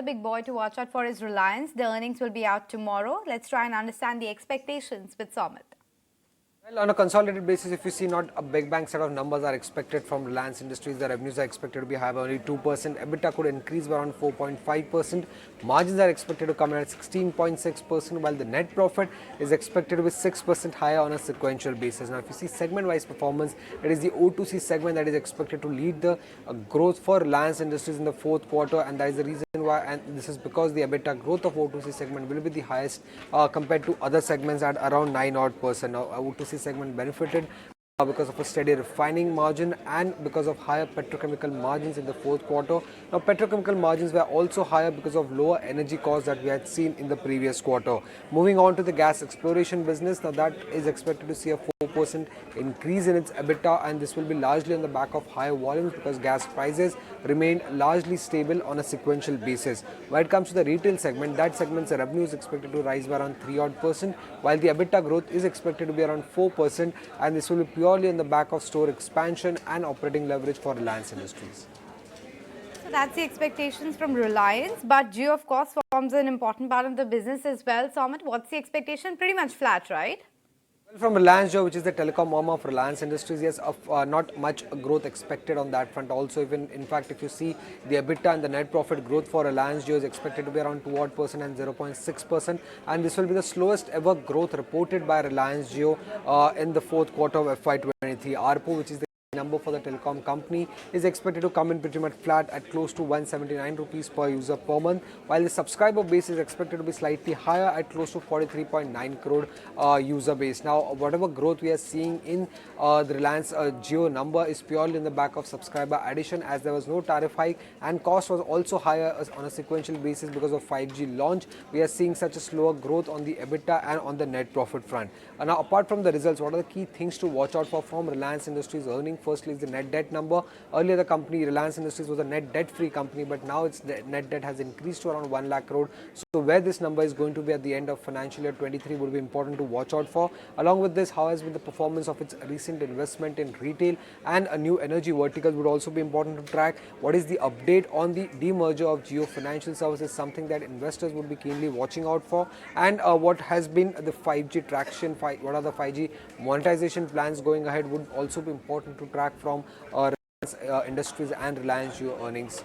other big boy to watch out for is Reliance. The earnings will be out tomorrow. Let's try and understand the expectations with Somit. Well, on a consolidated basis, if you see, not a big bang set of numbers are expected from Reliance Industries. The revenues are expected to be high by only 2%. EBITDA could increase by around 4.5%. Margins are expected to come in at 16.6%, while the net profit is expected to be 6% higher on a sequential basis. Now, if you see segment-wise performance, it is the O2C segment that is expected to lead the growth for Reliance Industries in the fourth quarter, and that is the reason why. And this is because the EBITDA growth of O2C segment will be the highest compared to other segments at around 9%. Now, O2C segment benefited because of a steady refining margin and because of higher petrochemical margins in the fourth quarter. Now, petrochemical margins were also higher because of lower energy costs that we had seen in the previous quarter. Moving on to the gas exploration business, now that is expected to see a 4% increase in its EBITDA, and this will be largely on the back of higher volumes because gas prices remain largely stable on a sequential basis. When it comes to the retail segment, that segment's revenue is expected to rise by around 3%, while the EBITDA growth is expected to be around 4%, and this will be purely on the back of store expansion and operating leverage for Reliance Industries. So that's the expectations from Reliance, but Jio, of course, forms an important part of the business as well. Somit, what's the expectation? Pretty much flat, right? From Reliance Jio, which is the telecom arm of Reliance Industries, yes, not much growth expected on that front. Also, even in fact, if you see the EBITDA and the net profit growth for Reliance Jio is expected to be around 2% and 0.6%, and this will be the slowest ever growth reported by Reliance Jio in the fourth quarter of FY23. ARPU, which is the number for the telecom company, is expected to come in pretty much flat at close to 179 rupees per user per month, while the subscriber base is expected to be slightly higher at close to 43.9 crore user base. Now, whatever growth we are seeing in the Reliance Jio number is purely in the back of subscriber addition, as there was no tariff hike and cost was also higher on a sequential basis because of 5G launch. We are seeing such a slower growth on the EBITDA and on the net profit front. Now, apart from the results, what are the key things to watch out for from Reliance Industries earnings? Firstly is the net debt number. Earlier the company Reliance Industries was a net debt free company, but now its net debt has increased to around 1 lakh crore. So where this number is going to be at the end of financial year 23 would be important to watch out for. Along with this, how has been the performance of its recent investment in retail and a new energy vertical would also be important to track. What is the update on the demerger of Jio Financial Services, something that investors would be keenly watching out for, and what has been the 5G traction, what are the 5G monetization plans going ahead would also be important to track from Reliance Industries and Reliance Jio earnings.